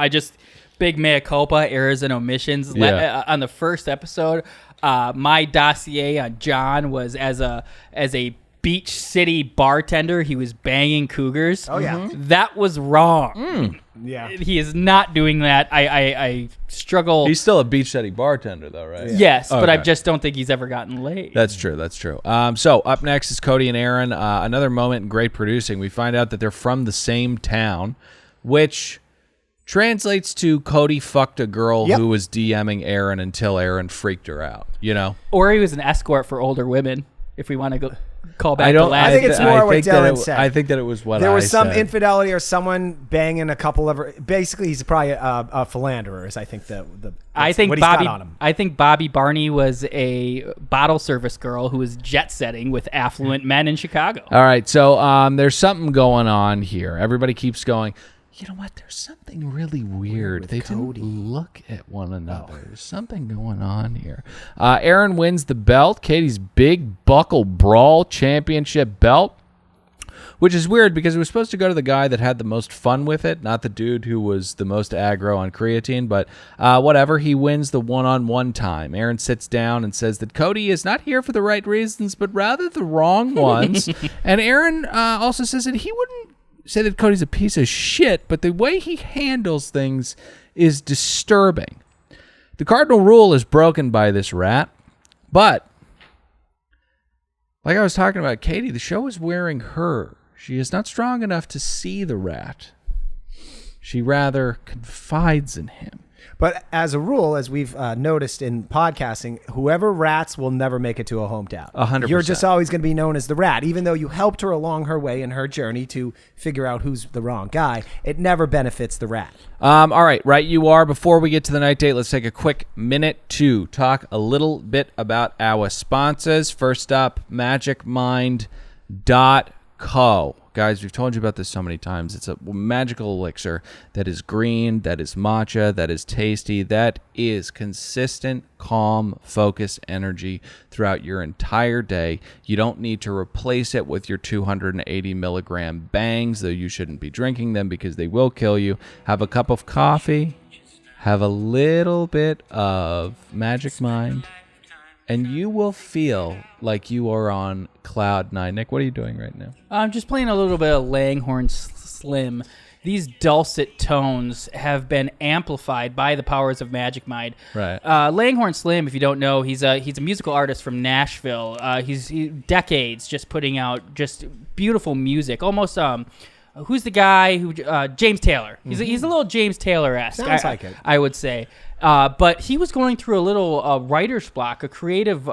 Big mea culpa, errors and omissions. On the first episode, my dossier on John was as a Beach City bartender. He was banging cougars. Oh, yeah. That was wrong. Yeah. He is not doing that. I struggle. He's still a Beach City bartender, though, right? Yes, but I just don't think he's ever gotten laid. That's true. So up next is Cody and Aaron. Another moment in great producing. We find out that they're from the same town, which translates to Cody fucked a girl who was DMing Aaron until Aaron freaked her out, you know? Or he was an escort for older women, if we want to go call back to last. I think it's more what Dylan said. I think that it was what there was some said. infidelity or someone banging a couple of her. Basically, he's probably a philanderer. Is I think what he's got on him. I think Bobby Barney was a bottle service girl who was jet setting with affluent men in Chicago. All right, so there's something going on here. Everybody keeps going, you know what? There's something really weird. They didn't look at one another. There's something going on here. Aaron wins the belt, Katie's Big Buckle Brawl Championship belt, which is weird because it was supposed to go to the guy that had the most fun with it, not the dude who was the most aggro on creatine, but whatever. He wins the one-on-one time. Aaron sits down and says that Cody is not here for the right reasons, but rather the wrong ones. And Aaron also says that he wouldn't say that Cody's a piece of shit, but the way he handles things is disturbing. The cardinal rule is broken by this rat, but like I was talking about Katie, the show is wearing her. She is not strong enough to see the rat. She rather confides in him. But as a rule, as we've noticed in podcasting, whoever rats will never make it to a hometown. 100%. You're just always going to be known as the rat. Even though you helped her along her way in her journey to figure out who's the wrong guy, it never benefits the rat. All right, you are. Before we get to the night date, let's take a quick minute to talk a little bit about our sponsors. First up, magicmind.co. Guys, we've told you about this so many times. It's a magical elixir that is green, that is matcha, that is tasty, that is consistent, calm, focused energy throughout your entire day. You don't need to replace it with your 280 milligram bangs, though you shouldn't be drinking them because they will kill you. Have a cup of coffee, have a little bit of Magic Mind, and you will feel like you are on cloud nine. Nick, what are you doing right now? I'm just playing a little bit of Langhorne Slim. these dulcet tones have been amplified by the powers of Magic Mind. Right. Langhorne Slim, if you don't know, he's a musical artist from Nashville. He's decades just putting out just beautiful music. Almost who's the guy who James Taylor? He's a little James Taylor-esque. Sounds like it. I would say. But he was going through a little writer's block, a creative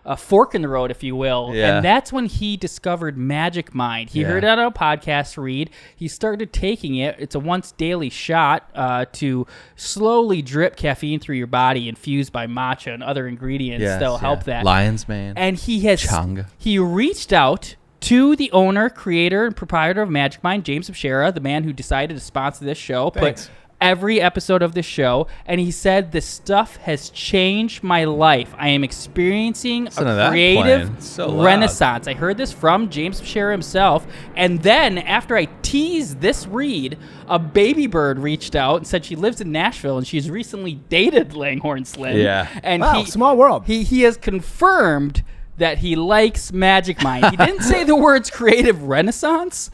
a fork in the road, if you will. Yeah. And that's when he discovered Magic Mind. He heard it on a podcast read. He started taking it. It's a once daily shot to slowly drip caffeine through your body, infused by matcha and other ingredients that'll help that. Lion's Mane. And he reached out to the owner, creator, and proprietor of Magic Mind, James Abshera, the man who decided to sponsor this show. Thanks. Put every episode of this show, and he said, "This stuff has changed my life. I am experiencing a creative renaissance." I heard this from James Abshera himself, and then after I teased this read, a baby bird reached out and said she lives in Nashville and she's recently dated Langhorne Slim. Yeah. And wow, small world. He has confirmed that he likes Magic Mind. He didn't say the words creative renaissance.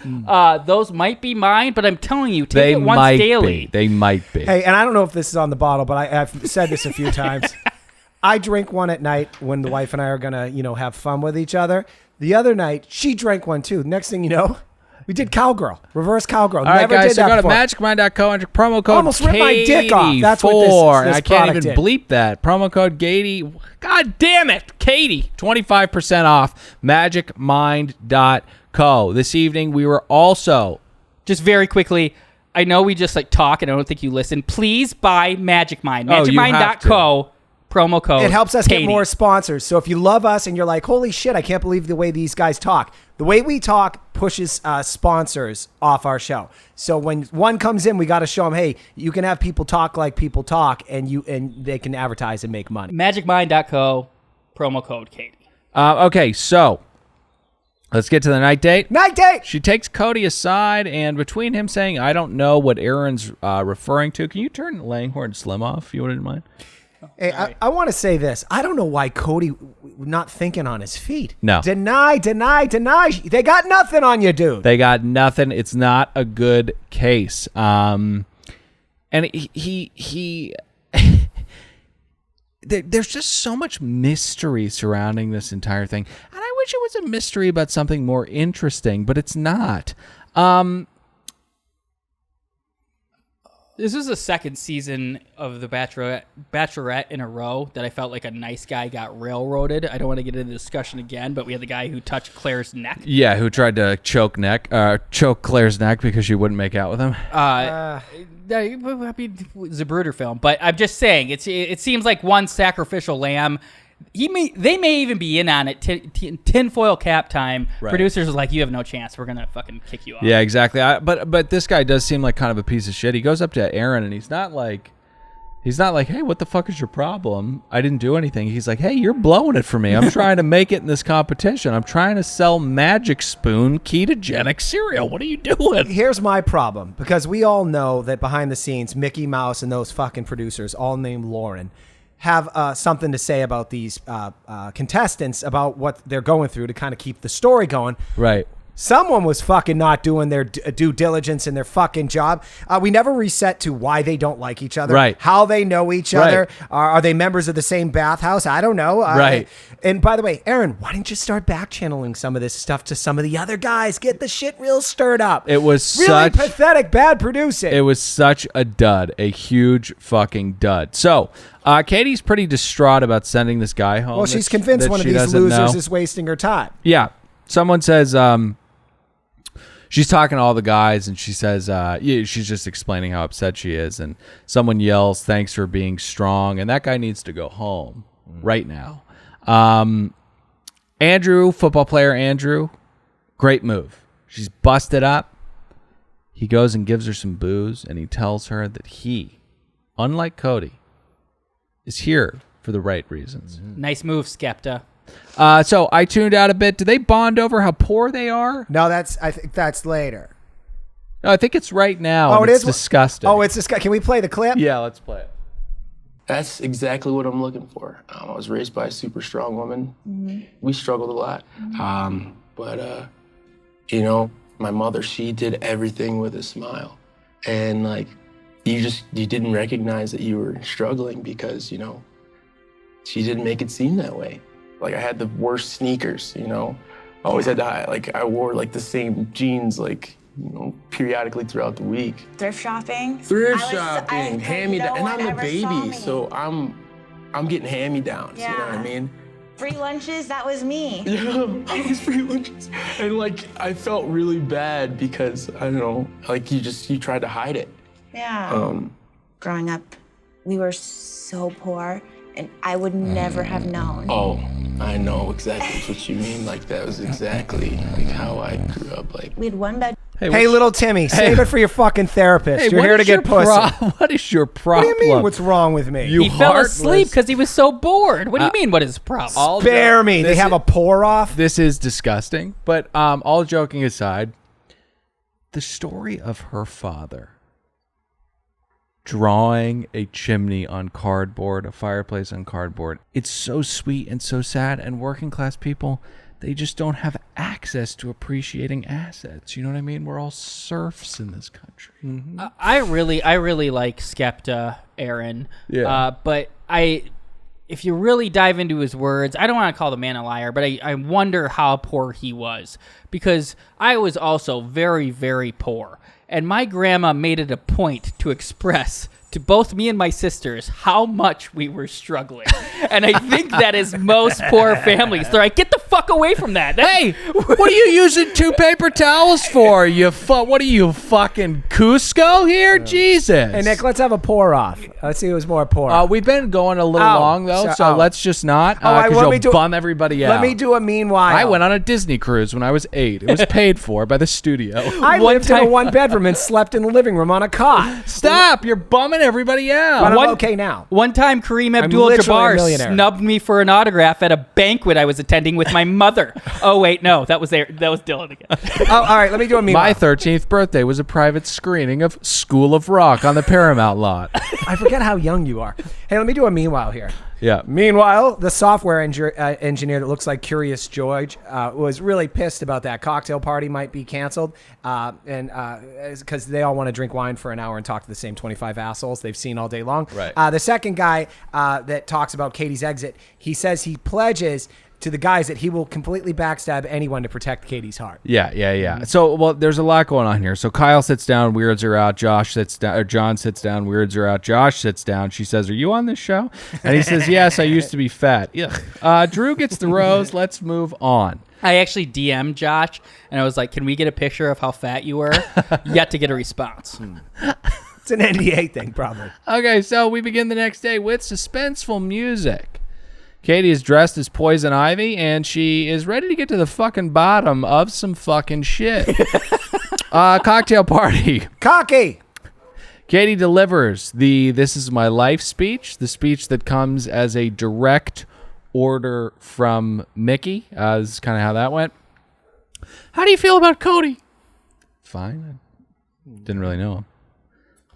Those might be mine, but I'm telling you, take it once daily. They might be. Hey, and I don't know if this is on the bottle, but I've said this a few times. I drink one at night when the wife and I are gonna, have fun with each other. The other night, she drank one too. Next thing you know, we did cowgirl, reverse cowgirl. All right, Never guys, did so that go to before. magicmind.co, enter promo code Almost ripped my dick off. That's what this I can't even did. bleep that. Promo code Katie. God damn it, Katie. 25% off magicmind.co. This evening, we were also... Just very quickly, I know we just talk and I don't think you listen. Please buy Magic Mind. Oh, you have magicmind.co. Promo code. It helps us Katie. get more sponsors. So if you love us and you're like, holy shit, I can't believe the way these guys talk. The way we talk pushes sponsors off our show. So when one comes in, we got to show them, hey, you can have people talk like people talk, and they can advertise and make money. Magicmind.co. Promo code Katie. Okay, so let's get to the night date. Night date! She takes Cody aside, and between him saying, I don't know what Aaron's referring to, can you turn Langhorne Slim off, if you wouldn't mind? Hey, I want to say this. I don't know why Cody not thinking on his feet. No. Deny. They got nothing on you, dude. They got nothing. It's not a good case. And he there's just so much mystery surrounding this entire thing. And I wish it was a mystery about something more interesting, but it's not. This is the second season of the Bachelorette in a row that I felt like a nice guy got railroaded. I don't want to get into the discussion again, but we had the guy who touched Claire's neck. Yeah, who tried to choke Claire's neck because she wouldn't make out with him. Zapruder film, but I'm just saying it seems like one sacrificial lamb. They may even be in on it. Tinfoil cap time. Right. Producers are like, you have no chance. We're gonna fucking kick you off. Yeah, exactly. But this guy does seem like kind of a piece of shit. He goes up to Aaron and he's not like, hey, what the fuck is your problem? I didn't do anything. He's like, hey, you're blowing it for me. I'm trying to make it in this competition. I'm trying to sell Magic Spoon ketogenic cereal. What are you doing? Here's my problem, because we all know that behind the scenes, Mickey Mouse and those fucking producers, all named Lauren, have something to say about these contestants, about what they're going through to kind of keep the story going. Right. Someone was fucking not doing their due diligence in their fucking job. We never reset to why they don't like each other. Right. How they know each other. Are they members of the same bathhouse? I don't know. Right. And by the way, Aaron, why didn't you start back channeling some of this stuff to some of the other guys? Get the shit real stirred up. It was really pathetic, bad producing. It was such a dud, a huge fucking dud. So, Katie's pretty distraught about sending this guy home. Well, she's convinced one of these losers is wasting her time. Yeah. Someone says, she's talking to all the guys, and she says, she's just explaining how upset she is. And someone yells, thanks for being strong. And that guy needs to go home right now. Andrew, football player Andrew, great move. She's busted up. He goes and gives her some booze, and he tells her that he, unlike Cody, is here for the right reasons. Nice move, Skepta. So I tuned out a bit. Do they bond over how poor they are? No, I think that's later. No, I think it's right now. Oh, it's disgusting. Oh, it's disgusting. Can we play the clip? Yeah, let's play it. That's exactly what I'm looking for. I was raised by a super strong woman. We struggled a lot. But my mother, she did everything with a smile. and like you didn't recognize that you were struggling because, you know, she didn't make it seem that way. Like I had the worst sneakers, you know. Always had to hide. Like I wore like the same jeans like, you know, periodically throughout the week. Thrift shopping. Hand-me-down. And I'm the baby, so I'm getting hand-me-downs, you know what I mean? Free lunches, that was me. Yeah, I was free lunches. And like I felt really bad because I don't know, like you tried to hide it. Yeah. Growing up, we were so poor, and I would never have known. Oh, I know exactly what you mean. Like that was exactly like how I grew up. Like We had one bed. Hey, little Timmy, save it for your fucking therapist. Hey, You're what here to is your get pussy. what is your What problem? do you mean? What's wrong with me? He fell asleep because he was so bored. What do you mean? What is his problem? Spare me. They have a pour off. This is disgusting. But all joking aside, the story of her father drawing a chimney on cardboard, a fireplace on cardboard, it's so sweet and so sad. And working class people, they just don't have access to appreciating assets. You know what I mean? We're all serfs in this country. Mm-hmm. I really like Skepta, Aaron. Yeah. But if you really dive into his words, I don't want to call the man a liar, but I wonder how poor he was, because I was also very, very poor. And my grandma made it a point to express to both me and my sisters how much we were struggling. And I think that is most poor families. They're like, get the fuck away from that. Hey, what are you using 2 paper towels for? What are you, fucking Cusco here? Jesus. Hey, Nick, let's have a pour off. Let's see who's more poor. We've been going a little long, though, so let's just not, because you'll bum everybody out. Let me do a meanwhile. I went on a Disney cruise when I was 8. It was paid for by the studio. I lived in a 1-bedroom and slept in the living room on a cot. Stop. You're bumming everybody out. But I'm okay now. One time, Kareem literally a Abdul-Jabbar millionaire. snubbed me for an autograph at a banquet I was attending with my mother. Oh, wait, no, that was Dylan again. Oh, all right, let me do a meanwhile. My 13th birthday was a private screening of School of Rock on the Paramount lot. I forget how young you are. Hey, let me do a meanwhile here. Yeah. Meanwhile, the software engineer that looks like Curious George was really pissed about that cocktail party might be canceled, and because they all want to drink wine for an hour and talk to the same 25 assholes they've seen all day long. Right. The second guy that talks about Katie's exit, he says he pledges to the guys that he will completely backstab anyone to protect Katie's heart. Yeah. So, well, there's a lot going on here. So Kyle sits down, weirds her out. Josh sits down, or John sits down, weirds her out. Josh sits down. She says, "Are you on this show?" And he says, "Yes, I used to be fat." Yeah. Drew gets the rose. Let's move on. I actually DM'd Josh, and I was like, can we get a picture of how fat you were? Yet to get a response. It's an NDA thing, probably. Okay, so we begin the next day with suspenseful music. Katie is dressed as Poison Ivy, and she is ready to get to the fucking bottom of some fucking shit. Cocktail party. Cocky. Katie delivers the "This is my life" speech, the speech that comes as a direct order from Mickey. This is kind of how that went. "How do you feel about Cody?" "Fine. I didn't really know him."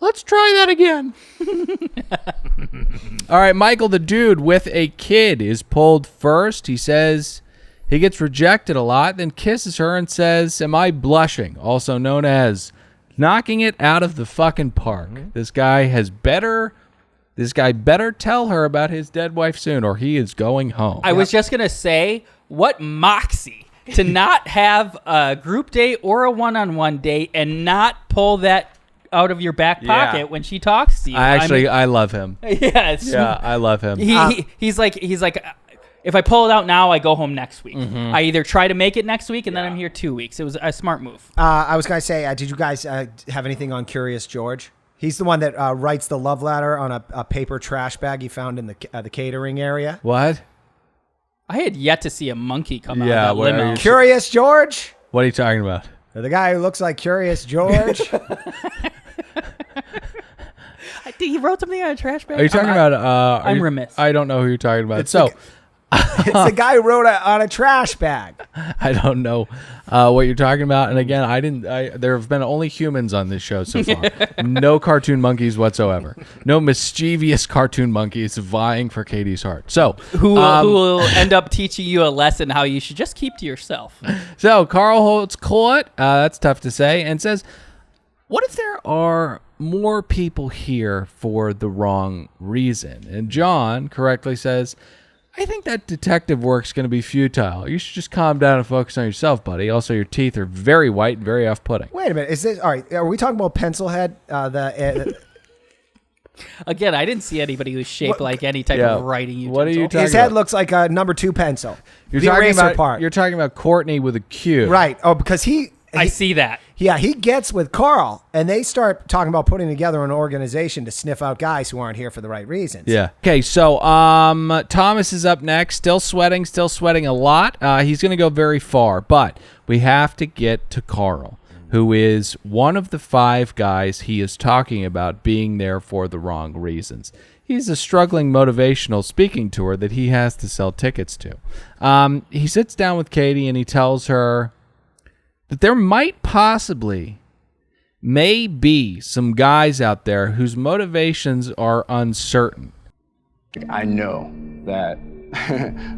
"Let's try that again." All right, Michael, the dude with a kid, is pulled first. He says he gets rejected a lot, then kisses her and says, "Am I blushing?" Also known as knocking it out of the fucking park. This guy better tell her about his dead wife soon, or he is going home. I was just going to say, what moxie to not have a group date or a one-on-one date and not pull that out of your back pocket when she talks to you. I love him. Yes. Yeah, I love him. He's like, if I pull it out now, I go home next week. I either try to make it next week and then I'm here 2 weeks. It was a smart move. I was going to say, did you guys have anything on Curious George? He's the one that writes the love letter on a paper trash bag he found in the catering area. What? I had yet to see a monkey come out of that limo. Curious George? What are you talking about? The guy who looks like Curious George. He wrote something on a trash bag. Are you talking about? I'm remiss. I don't know who you're talking about. It's the guy who wrote on a trash bag. I don't know what you're talking about. And again, there have been only humans on this show so far. No cartoon monkeys whatsoever. No mischievous cartoon monkeys vying for Katie's heart. So who will end up teaching you a lesson how you should just keep to yourself. So Carl holds court. That's tough to say, and says, what if there are more people here for the wrong reason? And John correctly says, I think that detective work's going to be futile. You should just calm down and focus on yourself, buddy. Also, your teeth are very white and very off-putting. Wait a minute. Is this all right? Are we talking about pencil head? Again, I didn't see anybody who's shaped like any type of writing utensil. What are you talking His head looks like a number 2 pencil. You're the talking eraser about part. You're talking about Courtney with a Q, Right. Oh, because he I see that. Yeah, he gets with Carl, and they start talking about putting together an organization to sniff out guys who aren't here for the right reasons. Yeah. Okay, so Thomas is up next, still sweating a lot. He's going to go very far, but we have to get to Carl, who is one of the 5 guys he is talking about being there for the wrong reasons. He's a struggling motivational speaking tour that he has to sell tickets to. He sits down with Katie and he tells her that there might possibly may be some guys out there whose motivations are uncertain. I know that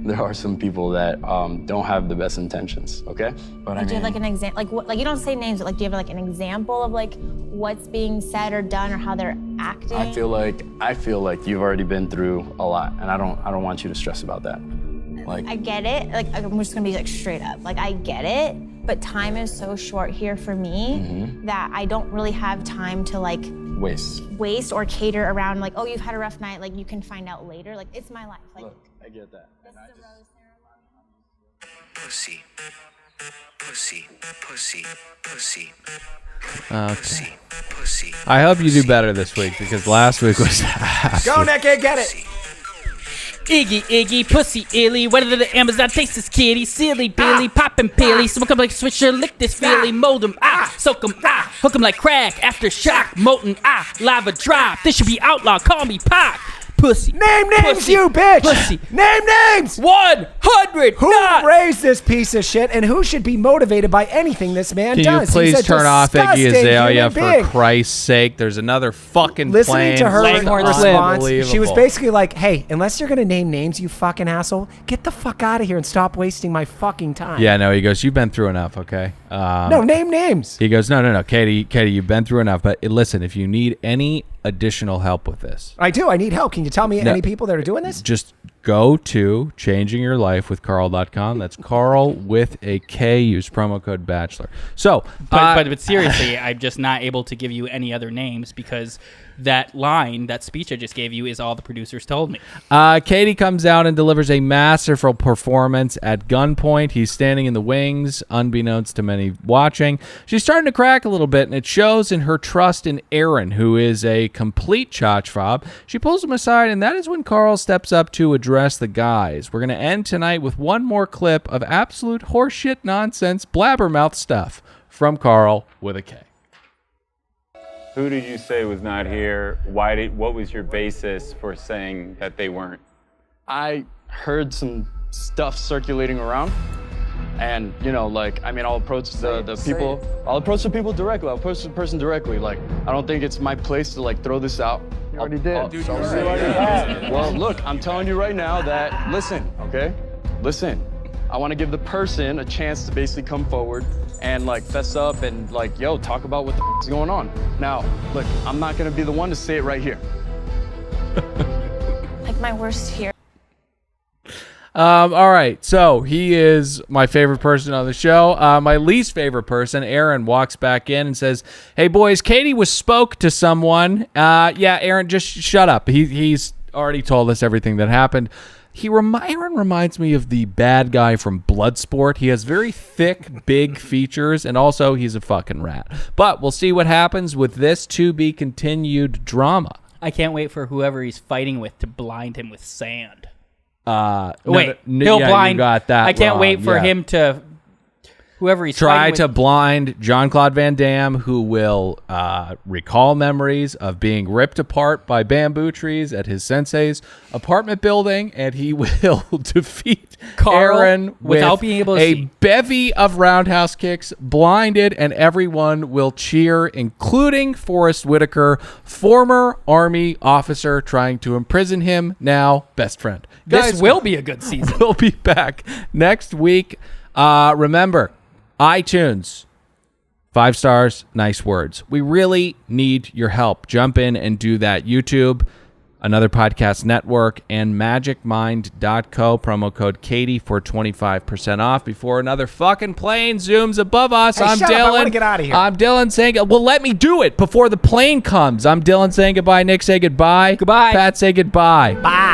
there are some people that don't have the best intentions, okay? But Do you have like an example, like what, like you don't say names, but like do you have like an example of like what's being said or done or how they're acting? I feel like you've already been through a lot, and I don't want you to stress about that. Like, I get it. Like I'm just gonna be like straight up. Like I get it, but time is so short here for me that I don't really have time to like waste or cater around like, oh, you've had a rough night, like you can find out later. Like it's my life. Like, look, I get that. Pussy, pussy, pussy, pussy. Okay. I hope you do better this week because last week was Go, Nick, get it. Iggy, pussy, illy. Whether the Amazon tastes this kitty, silly, Billy, poppin' pilly. Smoke 'em like Swisher, lick this Philly, mold 'em, soak 'em, hook 'em like crack, aftershock, molten, lava drop. This should be outlawed, call me Pac. Pussy. Name names, pussy, you bitch. Pussy. Name names. 100. Who raised this piece of shit, and who should be motivated by anything this man Can does? you please turn off Iggy Azalea for Christ? Christ's sake? There's another fucking Listening plane. to her response, she was Unbelievable. basically like, hey, unless you're going to name names, you fucking asshole, get the fuck out of here and stop wasting my fucking time. Yeah, no, he goes, you've been through enough, okay? No, name names. He goes, no, Katie, you've been through enough, but listen, if you need any additional help with this. I do. I need help. Can you tell me any people that are doing this? Just go to changingyourlifewithcarl.com. That's Carl with a K. Use promo code Bachelor. So, but seriously, I'm just not able to give you any other names because that speech I just gave you is all the producers told me. Katie comes out and delivers a masterful performance at gunpoint. He's standing in the wings, unbeknownst to many watching. She's starting to crack a little bit, and it shows in her trust in Aaron, who is a complete chotch fob. She pulls him aside, and that is when Carl steps up to address the guys. We're going to end tonight with one more clip of absolute horseshit nonsense blabbermouth stuff from Carl with a K. Who did you say was not here? What was your basis for saying that they weren't? I heard some stuff circulating around, and I'll approach the people. I'll approach the people directly. I'll approach the person directly. Like, I don't think it's my place to throw this out. You already did. Dude, well, look, I'm telling you right now that listen. I want to give the person a chance to basically come forward and fess up and talk about what the f is going on. Now, look, I'm not gonna be the one to say it right here. Like my worst fear. All right, so he is my favorite person on the show. My least favorite person, Aaron, walks back in and says, "Hey boys, Katie spoke to someone." Yeah, Aaron, just shut up. He's already told us everything that happened. Aaron reminds me of the bad guy from Bloodsport. He has very thick, big features, and also he's a fucking rat. But we'll see what happens with this to-be-continued drama. I can't wait for whoever he's fighting with to blind him with sand. He'll blind. You got that I can't wrong. wait for him to... Whoever he's try fighting to with, blind Jean-Claude Van Damme, who will recall memories of being ripped apart by bamboo trees at his sensei's apartment building, and he will defeat Carl Aaron without with being able to a see. bevy of roundhouse kicks, blinded, and everyone will cheer, including Forrest Whitaker, former Army officer trying to imprison him, now best friend. This will be a good season. We'll be back next week. Remember, iTunes, 5 stars, nice words. We really need your help. Jump in and do that. YouTube, Another Podcast Network, and magicmind.co. Promo code Katie for 25% off before another fucking plane zooms above us. Hey, I'm shut Dylan. up. I want to get out of here. I'm Dylan saying, well, let me do it before the plane comes. I'm Dylan saying goodbye. Nick, say goodbye. Goodbye. Pat, say goodbye. Bye.